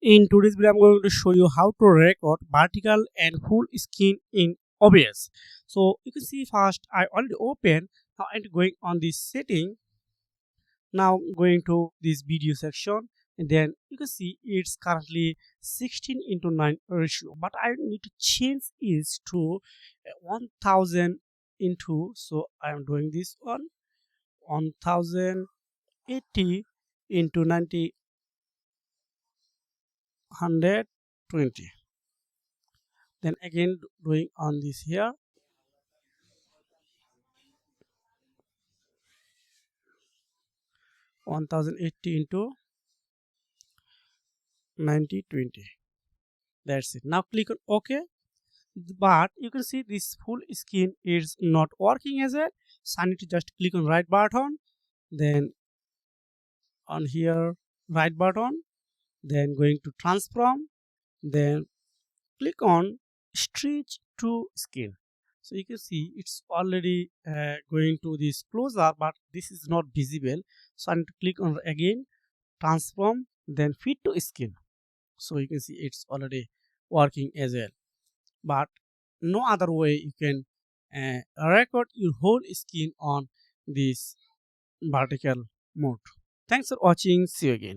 In today's video, I'm going to show you how to record vertical and full screen in OBS. So you can see first I already open. Now I'm going on this setting. Now going to this video section, and then you can see it's currently 16:9 ratio, but I need to change it to 1000 into. So I am doing this on 1080 into 120. Then again doing on this here, 1080 into 9020. That's it. Now click on OK. But you can see this full screen is not working as well. So I need to just click on right button, then on here right button, then going to transform, then click on stretch to screen. So you can see it's already going to this closer, but this is not visible. So I need to click on again transform, then fit to screen. So you can see it's already working as well, but no other way you can record your whole screen on this vertical mode. Thanks for watching. See you again.